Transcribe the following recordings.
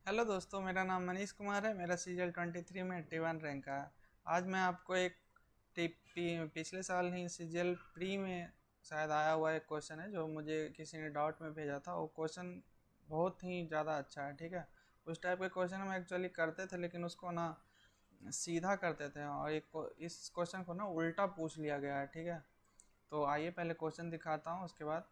Hello दोस्तों, मेरा नाम मनीष कुमार है। मेरा सीजीएल 23 में 81 रैंक का है। आज मैं आपको एक पिछले साल ही सीजीएल प्री में शायद आया हुआ एक क्वेश्चन है जो मुझे किसी ने डाउट में भेजा था। वो क्वेश्चन बहुत ही ज़्यादा अच्छा है। ठीक है, उस टाइप के क्वेश्चन हम एक्चुअली करते थे, लेकिन उसको ना सीधा करते थे और इस क्वेश्चन को ना उल्टा पूछ लिया गया है। ठीक है, तो आइए पहले क्वेश्चन दिखाता हूँ, उसके बाद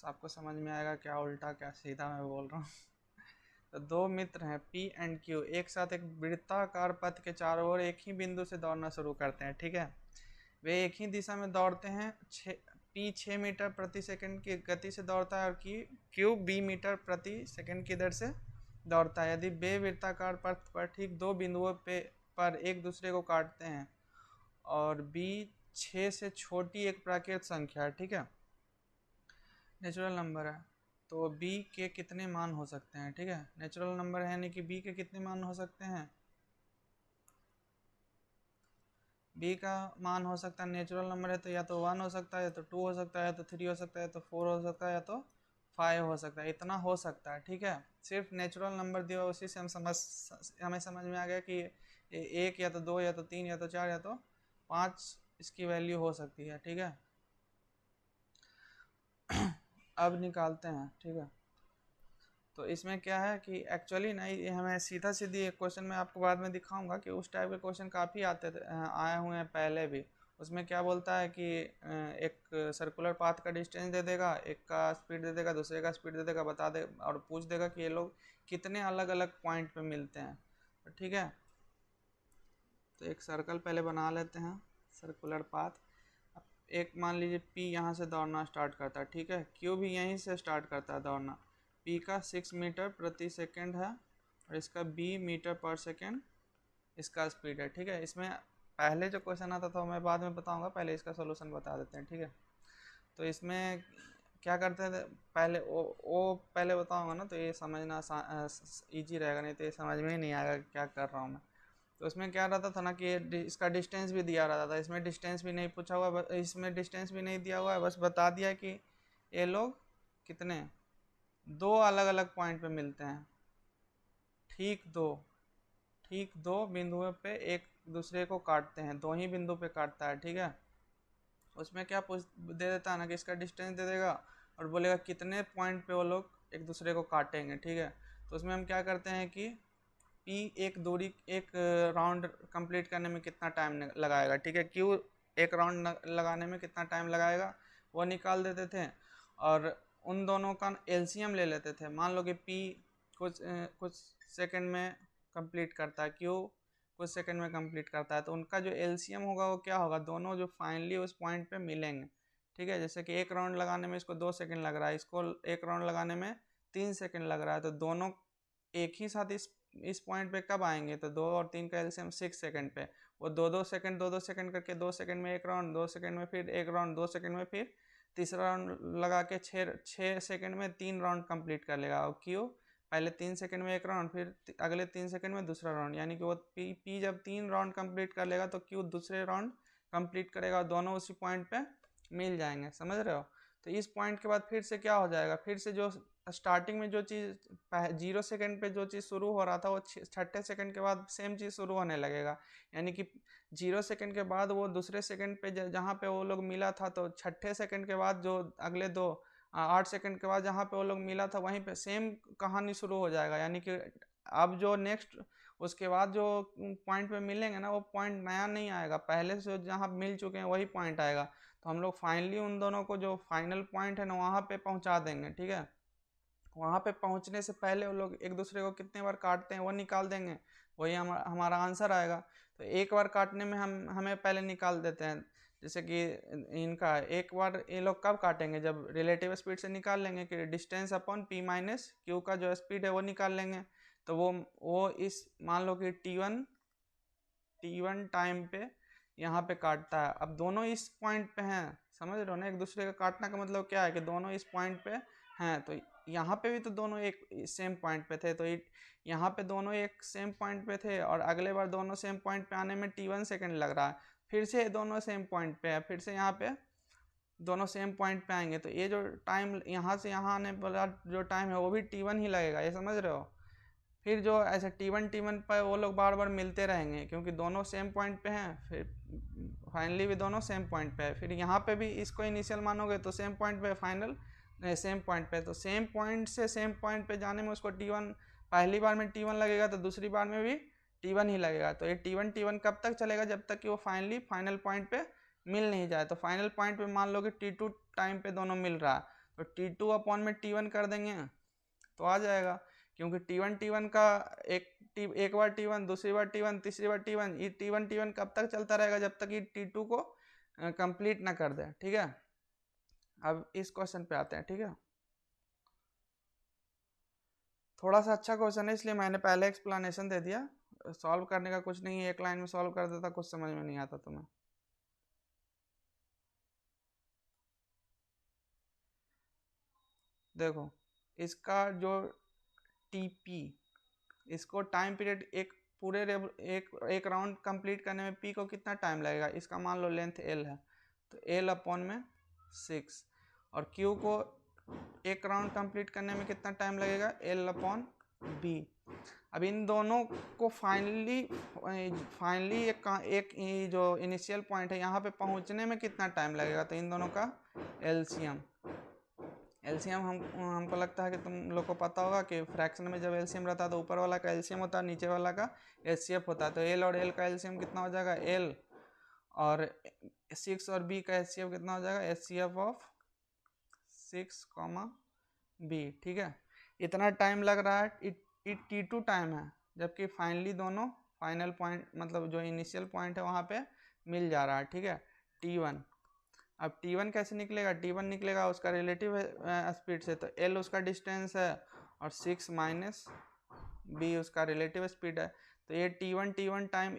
आपको समझ में आएगा क्या उल्टा क्या सीधा मैं बोल रहा हूँ। तो दो मित्र हैं पी एंड क्यू, एक साथ एक वृत्ताकार पथ के चारों ओर एक ही बिंदु से दौड़ना शुरू करते हैं। ठीक है, वे एक ही दिशा में दौड़ते हैं। पी 6 मीटर प्रति सेकंड की गति से दौड़ता है और क्यू 20 मीटर प्रति सेकंड की दर से दौड़ता है। यदि वे वृत्ताकार पथ पर ठीक दो बिंदुओं पर एक दूसरे को काटते हैं और बी 6 से छोटी एक प्राकृत संख्या है, ठीक है, नेचुरल नंबर है, तो बी के कितने मान हो सकते हैं। ठीक है, नेचुरल नंबर है यानी कि बी के कितने मान हो सकते हैं। बी का मान हो सकता है, नेचुरल नंबर है तो या तो 1 हो सकता है, या तो 2 हो सकता है, या तो 3 हो सकता है, या तो 4 हो सकता है, या तो 5 हो सकता है। इतना हो सकता है। ठीक है, सिर्फ नेचुरल नंबर दिया उसी से हमें समझ में आ गया कि एक या तो दो या तो तीन या तो चार या तो पाँच इसकी वैल्यू हो सकती है। ठीक है, अब निकालते हैं। ठीक है, तो इसमें क्या है कि एक्चुअली नहीं, ये हमें सीधा सीधी एक क्वेश्चन मैं आपको बाद में दिखाऊंगा कि उस टाइप के क्वेश्चन काफ़ी आए हुए हैं पहले भी। उसमें क्या बोलता है कि एक सर्कुलर पाथ का डिस्टेंस दे देगा, एक का स्पीड दे देगा, दूसरे का स्पीड दे देगा, बता दे और पूछ देगा कि ये लोग कितने अलग अलग पॉइंट पे मिलते हैं। तो ठीक है, तो एक सर्कल पहले बना लेते हैं, सर्कुलर पाथ। एक मान लीजिए पी यहाँ से दौड़ना स्टार्ट करता है। ठीक है, क्यू भी यहीं से स्टार्ट करता है दौड़ना। पी का 6 मीटर प्रति सेकेंड है और इसका बी मीटर पर सेकेंड इसका स्पीड है। ठीक है, इसमें पहले जो क्वेश्चन आता था मैं बाद में बताऊंगा, पहले इसका सोल्यूशन बता देते हैं। ठीक है, तो इसमें क्या करते थे, पहले वो पहले बताऊंगा ना, तो ये समझना ईजी रहेगा, नहीं तो ये समझ में ही नहीं आएगा क्या कर रहा हूँ मैं। तो उसमें क्या रहता था ना कि इसका डिस्टेंस भी दिया रहता था। इसमें डिस्टेंस भी नहीं पूछा हुआ, इसमें डिस्टेंस भी नहीं दिया हुआ है, बस बता दिया कि ये लोग कितने दो अलग अलग पॉइंट पे मिलते हैं। ठीक दो ठीक दो बिंदुओं पे एक दूसरे को काटते हैं, दो ही बिंदु पे काटता है। ठीक है, उसमें क्या पूछ दे देता है ना कि इसका डिस्टेंस दे देगा और बोलेगा कितने पॉइंट पे वो लोग एक दूसरे को काटेंगे। ठीक है, तो उसमें हम क्या करते हैं कि पी एक राउंड कंप्लीट करने में कितना टाइम लगाएगा। ठीक है, क्यू एक राउंड लगाने में कितना टाइम लगाएगा वो निकाल देते थे और उन दोनों का एलसीएम ले लेते थे। मान लो कि पी कुछ सेकंड में कंप्लीट करता है, क्यू कुछ सेकंड में कंप्लीट करता है, तो उनका जो एलसीएम होगा वो क्या होगा, दोनों जो फाइनली उस पॉइंट पे मिलेंगे। ठीक है, जैसे कि एक राउंड लगाने में इसको 2 सेकंड लग रहा है, इसको एक राउंड लगाने में 3 सेकंड लग रहा है, तो दोनों एक ही साथ इस पॉइंट पे कब आएंगे, तो 2 और 3 का एलसीएम 6 सेकंड पे। वो दो दो सेकंड करके 2 सेकंड में एक राउंड, 2 सेकंड में फिर एक राउंड, 2 सेकंड में फिर तीसरा राउंड लगा के 6 सेकंड में 3 राउंड कंप्लीट कर लेगा। और क्यों, पहले 3 सेकंड में एक राउंड, फिर अगले 3 सेकंड में दूसरा राउंड, यानी कि वो पी जब 3 राउंड कंप्लीट कर लेगा तो क्यू दूसरे राउंड कंप्लीट करेगा और दोनों उसी पॉइंट पे मिल जाएंगे। समझ रहे हो। तो इस पॉइंट के बाद फिर से क्या हो जाएगा, फिर से जो स्टार्टिंग में जो चीज़ 0 सेकंड पे जो चीज़ शुरू हो रहा था वो छठे सेकंड के बाद सेम चीज़ शुरू होने लगेगा। यानी कि 0 सेकंड के बाद वो दूसरे सेकंड पे जहाँ पे वो लोग मिला था, तो छठे सेकंड के बाद जो अगले 8 सेकंड के बाद जहाँ पे वो लोग मिला था वहीं पे सेम कहानी शुरू हो जाएगा। यानी कि अब जो नेक्स्ट उसके बाद जो पॉइंट पे मिलेंगे ना, वो पॉइंट नया नहीं आएगा, पहले से जहाँ मिल चुके हैं वही पॉइंट आएगा। तो हम लोग फाइनली उन दोनों को जो फाइनल पॉइंट है ना वहाँ पे पहुँचा देंगे। ठीक है, वहाँ पे पहुँचने से पहले वो लोग एक दूसरे को कितने बार काटते हैं वो निकाल देंगे, वही हमारा आंसर आएगा। तो एक बार काटने में हमें पहले निकाल देते हैं। जैसे कि इनका एक बार ये लोग कब काटेंगे, जब रिलेटिव स्पीड से निकाल लेंगे कि distance upon P minus Q का जो स्पीड है वो निकाल लेंगे। तो वो इस मान लो कि टी वन टाइम पे यहाँ पे काटता है। अब दोनों इस पॉइंट पे हैं, समझ रहे हो ना, एक दूसरे का काटने का मतलब क्या है कि दोनों इस पॉइंट पे हैं। तो यहाँ पे भी तो दोनों एक सेम पॉइंट पे थे, तो यहाँ पे दोनों एक सेम पॉइंट पे थे और अगले बार दोनों सेम पॉइंट पे आने में T1 सेकंड लग रहा है। फिर से दोनों सेम पॉइंट पे है, फिर से यहाँ पे दोनों सेम पॉइंट पे आएंगे, तो ये जो टाइम यहाँ से यहाँ आने वाला जो टाइम है वो भी T1 ही लगेगा, ये समझ रहे हो। फिर जो ऐसे T1 पर वो लोग बार बार मिलते रहेंगे क्योंकि दोनों सेम पॉइंट पे हैं, फिर फाइनली भी दोनों सेम पॉइंट पे है। फिर यहाँ पे भी इसको इनिशियल मानोगे तो सेम पॉइंट पे, फाइनल सेम पॉइंट पे, तो सेम पॉइंट से सेम पॉइंट पे जाने में उसको T1 पहली बार में T1 लगेगा तो दूसरी बार में भी T1 ही लगेगा। तो ये T1 कब तक चलेगा, जब तक कि वो फाइनल पॉइंट पे मिल नहीं जाए। तो फाइनल पॉइंट पे मान लो कि T2 टाइम पे दोनों मिल रहा है, तो T2 अपॉन में T1 कर देंगे तो आ जाएगा, क्योंकि T1 का एक बार T1, दूसरी बार T1, तीसरी बार T1, ये T1 कब तक चलता रहेगा, जब तक ये T2 को कंप्लीट ना कर दे। ठीक है, अब इस क्वेश्चन पे आते हैं। ठीक है, थोड़ा सा अच्छा क्वेश्चन है इसलिए मैंने पहले एक्सप्लेनेशन दे दिया, सॉल्व करने का कुछ नहीं है, एक लाइन में सॉल्व कर देता, कुछ समझ में नहीं आता तुम्हें। देखो इसका जो TP, इसको टाइम पीरियड एक पूरे एक राउंड कंप्लीट करने में P को कितना टाइम लगेगा, इसका मान लो लेंथ L है तो L अपॉन में 6, और Q को एक राउंड कंप्लीट करने में कितना टाइम लगेगा, L अपॉन B। अब इन दोनों को फाइनली एक जो इनिशियल पॉइंट है यहाँ पे पहुँचने में कितना टाइम लगेगा, तो इन दोनों का एलसीएम हमको लगता है कि तुम लोग को पता होगा कि फ्रैक्शन में जब एलसीएम रहता है तो ऊपर वाला का एलसीएम होता है, नीचे वाला का एचसीएफ होता है। तो एल और एल का एलसीएम कितना हो जाएगा, एल, और 6 और बी का एचसीएफ कितना हो जाएगा, एचसीएफ ऑफ 6, बी। ठीक है, इतना टाइम लग रहा है, T2 टाइम है, जबकि फाइनली दोनों फाइनल पॉइंट मतलब जो इनिशियल पॉइंट है वहाँ पे मिल जा रहा है। ठीक है, T1। अब T1 कैसे निकलेगा, T1 निकलेगा उसका रिलेटिव स्पीड से, तो L उसका डिस्टेंस है और 6 माइनस B उसका रिलेटिव स्पीड है। तो ये T1 टाइम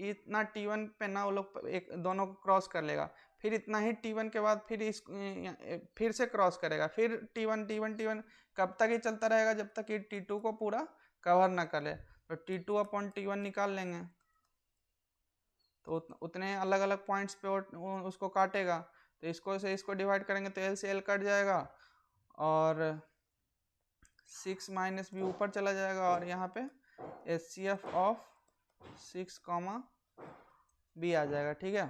इतना T1 पे ना वो लोग एक दोनों को क्रॉस कर लेगा, फिर इतना ही T1 के बाद फिर से क्रॉस करेगा, फिर T1 कब तक ही चलता रहेगा, जब तक कि T2 को पूरा कवर ना कर ले। तो T2 अपॉन T1 निकाल लेंगे, तो उतने अलग अलग पॉइंट्स पे उसको काटेगा, तो इसको से इसको डिवाइड करेंगे तो L से L कट जाएगा और 6 माइनस B ऊपर चला जाएगा, और यहाँ पे HCF ऑफ 6, B आ जाएगा। ठीक है,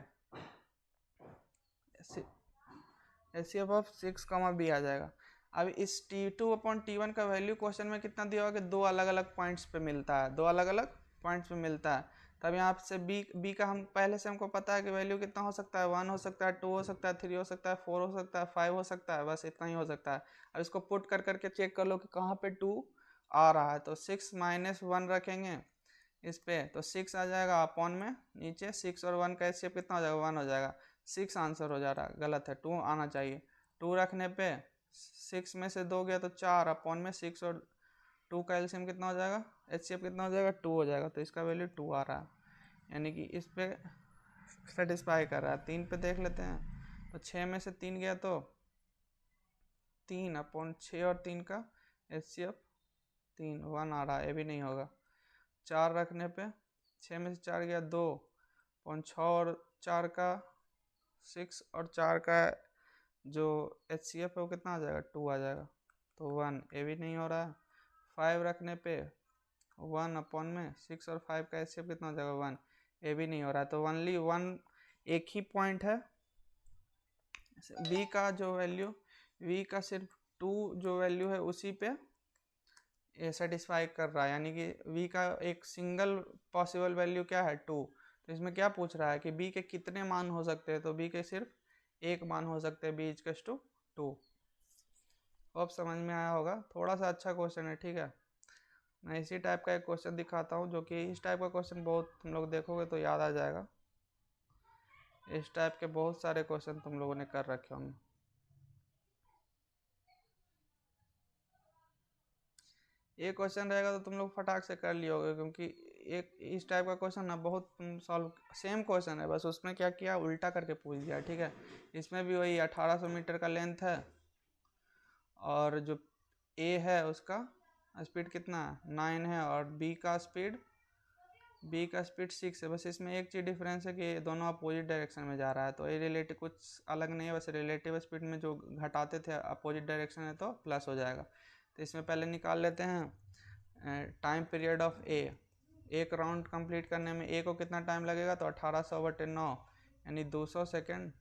HCF ऑफ 6, B आ जाएगा। अब इस T2 अपॉन T1 का वैल्यू क्वेश्चन में कितना दिया होगा कि दो अलग अलग पॉइंट्स पे मिलता है, दो अलग अलग पॉइंट्स पे मिलता है। तब यहाँ से बी का हम पहले से हमको पता है कि वैल्यू कितना हो सकता है, 1 हो सकता है, 2 हो सकता है, 3 हो सकता है, 4 हो सकता है, 5 हो सकता है, बस इतना ही हो सकता है। अब इसको पुट कर करके चेक कर लो कि कहाँ पे 2 आ रहा है, तो 6 माइनस 1 रखेंगे इस पे, तो 6 आ जाएगा अपॉन में नीचे 6 और 1 का एचसीएफ कितना हो जाएगा, 1 हो जाएगा। 6 आंसर हो जा रहा है, गलत है, 2 आना चाहिए। 2 रखने पे 6 में से 2 गया तो 4 अपॉन में 6 और 2 का एलसीएम कितना हो जाएगा, एचसीएफ कितना हो जाएगा, 2 हो जाएगा। तो इसका वैल्यू 2 आ रहा है, यानी कि इस पे सेटिस्फाई कर रहा है। 3 पे देख लेते हैं, तो 6 में से 3 गया तो 3 अपॉन 6 और 3 का एचसीएफ 3, 1 आ रहा है, ये भी नहीं होगा। 4 रखने पे 6 में से 4 गया 2 अपॉन 6 और 4 का 6 और 4 का जो एचसीएफ है वो कितना आ जाएगा, 2 आ जाएगा, तो 1, ये भी नहीं हो रहा है। 5 रखने पे 1 अपॉन में 6 और 5 का एचसीएफ कितना हो जाएगा, 1, ये भी नहीं हो रहा है। तो ओनली 1 एक ही पॉइंट है, बी का जो वैल्यू, वी का सिर्फ 2 जो वैल्यू है उसी पे ये सेटिस्फाई कर रहा है, यानी कि v का एक सिंगल पॉसिबल वैल्यू क्या है, 2। तो इसमें क्या पूछ रहा है कि b के कितने मान हो सकते हैं, तो b के सिर्फ एक मान हो सकते हैं, b इक्वल्स टू 2। अब समझ में आया होगा, थोड़ा सा अच्छा क्वेश्चन है। ठीक है, मैं इसी टाइप का एक क्वेश्चन दिखाता हूँ, जो कि इस टाइप का क्वेश्चन बहुत तुम लोग देखोगे तो याद आ जाएगा। इस टाइप के बहुत सारे क्वेश्चन तुम लोगों ने कर रखे होंगे। ये क्वेश्चन रहेगा तो तुम लोग फटाक से कर लियोगे, क्योंकि एक इस टाइप का क्वेश्चन ना बहुत तुम सॉल्व, सेम क्वेश्चन है, बस उसमें क्या किया, उल्टा करके पूछ दिया। ठीक है, इसमें भी वही 1800 मीटर का लेंथ है, और जो ए है उसका स्पीड कितना है, 9 है, और बी का स्पीड बी का स्पीड 6 है, बस इसमें एक चीज़ डिफरेंस है कि दोनों अपोजिट डायरेक्शन में जा रहा है, तो ये रिलेटिव कुछ अलग नहीं है, बस रिलेटिव स्पीड में जो घटाते थे अपोजिट डायरेक्शन है तो प्लस हो जाएगा। तो इसमें पहले निकाल लेते हैं टाइम पीरियड ऑफ ए। एक राउंड कंप्लीट करने में ए को कितना टाइम लगेगा, तो 1800/9 यानी 200 सेकेंड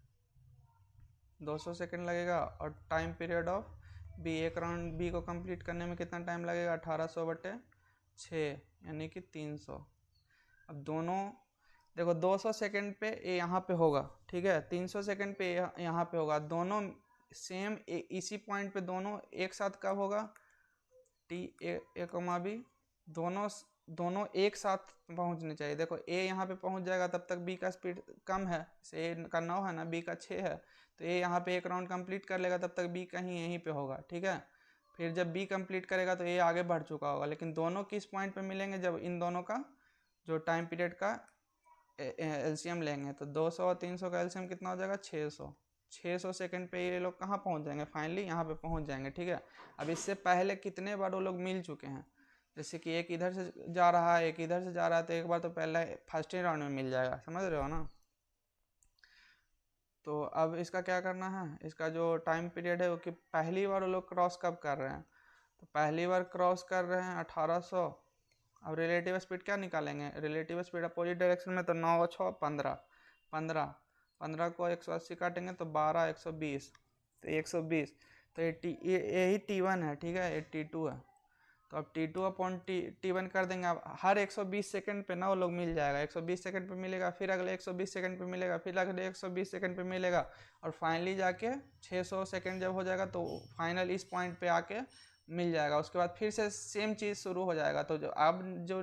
लगेगा। और टाइम पीरियड ऑफ बी, एक राउंड बी को कंप्लीट करने में कितना टाइम लगेगा, 1800/6 यानी कि 300। अब दोनों देखो 200 सेकेंड पे ए यहाँ पे होगा, ठीक है, 300 सेकेंड पे यहाँ पे होगा, दोनों सेम इसी पॉइंट पे दोनों एक साथ कब होगा, टी ए कॉमा बी दोनों एक साथ पहुंचने चाहिए। देखो ए यहाँ पे पहुंच जाएगा तब तक बी का स्पीड कम है, ए का 9 है ना, बी का 6 है, तो ए यहाँ पे एक राउंड कंप्लीट कर लेगा तब तक बी कहीं यहीं पे होगा, ठीक है। फिर जब बी कंप्लीट करेगा तो ए आगे बढ़ चुका होगा, लेकिन दोनों किस पॉइंट पे मिलेंगे, जब इन दोनों का जो टाइम पीरियड का एलसीएम लेंगे, तो 200 और 300 का एलसीएम कितना हो जाएगा, 600 सेकंड पे ये लोग कहाँ पहुँच जाएंगे, फाइनली यहाँ पे पहुँच जाएंगे, ठीक है। अब इससे पहले कितने बार वो लोग मिल चुके हैं, जैसे कि एक इधर से जा रहा है एक इधर से जा रहा है, तो एक बार तो पहले फर्स्ट ही राउंड में मिल जाएगा, समझ रहे हो ना। तो अब इसका क्या करना है, इसका जो टाइम पीरियड है वो कि पहली बार वो लोग क्रॉस कब कर रहे हैं, तो पहली बार क्रॉस कर रहे हैं 1800। अब रिलेटिव स्पीड क्या निकालेंगे, रिलेटिव स्पीड अपोजिट डायरेक्शन में, तो 9 और 6 15 15 15 को 180 काटेंगे तो 12 120, तो 120, तो यही T1 है, ठीक है, ये T2 है। तो अब T2 अपॉन T1 कर देंगे। अब हर 120 सेकंड पे ना वो लोग मिल जाएगा, 120 सेकंड पे मिलेगा, फिर अगले 120 सेकंड पे मिलेगा, फिर अगले 120 सेकंड पे मिलेगा, और फाइनली जाके 600 सेकंड जब हो जाएगा तो फाइनल इस पॉइंट पे आके मिल जाएगा। उसके बाद फिर से सेम चीज़ शुरू हो जाएगा। तो जो अब जो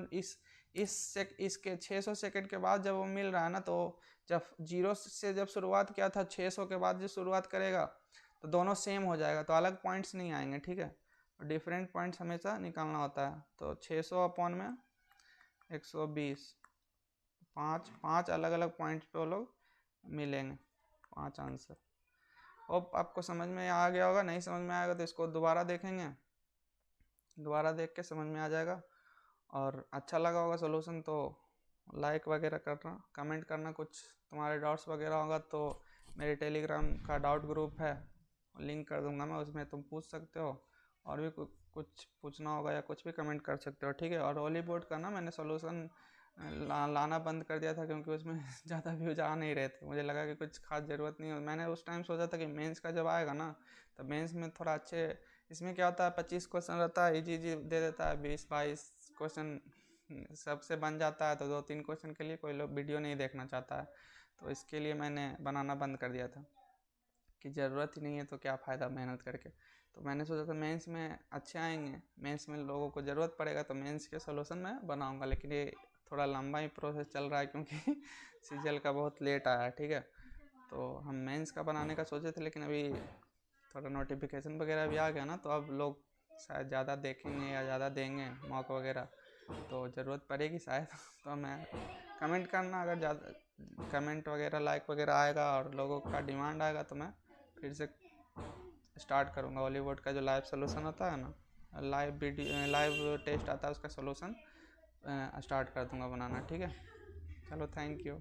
इसके 600 सेकंड के बाद जब वो मिल रहा है ना, तो जब 0 से जब शुरुआत किया था 600 के बाद जो शुरुआत करेगा तो दोनों सेम हो जाएगा, तो अलग पॉइंट्स नहीं आएंगे, ठीक है। डिफरेंट पॉइंट्स हमेशा निकालना होता है। तो 600 अपॉन में 120, पाँच अलग अलग पॉइंट्स पे वो लोग मिलेंगे, 5 आंसर। होप आपको समझ में आ गया होगा, नहीं समझ में आएगा तो इसको दोबारा देखेंगे, दोबारा देख के समझ में आ जाएगा। और अच्छा लगा होगा सोल्यूशन तो लाइक वगैरह करना, कमेंट करना, कुछ तुम्हारे डाउट्स वगैरह होगा तो मेरे टेलीग्राम का डाउट ग्रुप है, लिंक कर दूंगा मैं, उसमें तुम पूछ सकते हो, और भी कुछ पूछना होगा या कुछ भी कमेंट कर सकते हो, ठीक है। और होली बोर्ड का ना मैंने सोल्यूशन लाना बंद कर दिया था क्योंकि उसमें ज़्यादा व्यूज आ नहीं रहे थे, मुझे लगा कि कुछ खास ज़रूरत नहीं है। मैंने उस टाइम सोचा था कि मेंस का जब आएगा ना, तो मेंस में थोड़ा अच्छे, इसमें क्या होता है 25 क्वेश्चन रहता है, इजी दे देता है, 20-22 क्वेश्चन सबसे बन जाता है, तो 2-3 क्वेश्चन के लिए कोई लोग वीडियो नहीं देखना चाहता है, तो इसके लिए मैंने बनाना बंद कर दिया था कि ज़रूरत ही नहीं है तो क्या फ़ायदा मेहनत करके। तो मैंने सोचा था मेंस में अच्छे आएंगे, मेंस में लोगों को ज़रूरत पड़ेगा तो मेंस के सोल्यूशन मैं बनाऊंगा, लेकिन ये थोड़ा लंबा ही प्रोसेस चल रहा है क्योंकि सीजीएल का बहुत लेट आया है, ठीक है। तो हम मेंस का बनाने का सोचे थे, लेकिन अभी थोड़ा नोटिफिकेशन वगैरह भी आ गया ना, तो अब लोग शायद ज़्यादा देखेंगे या ज़्यादा देंगे मौका वगैरह, तो ज़रूरत पड़ेगी शायद। तो मैं कमेंट करना, अगर ज़्यादा कमेंट वगैरह लाइक वगैरह आएगा और लोगों का डिमांड आएगा तो मैं फिर से स्टार्ट करूँगा हॉलीवुड का जो लाइव सोल्यूशन होता है ना, लाइव टेस्ट आता है, उसका सोल्यूशन स्टार्ट कर दूँगा बनाना, ठीक है। चलो थैंक यू।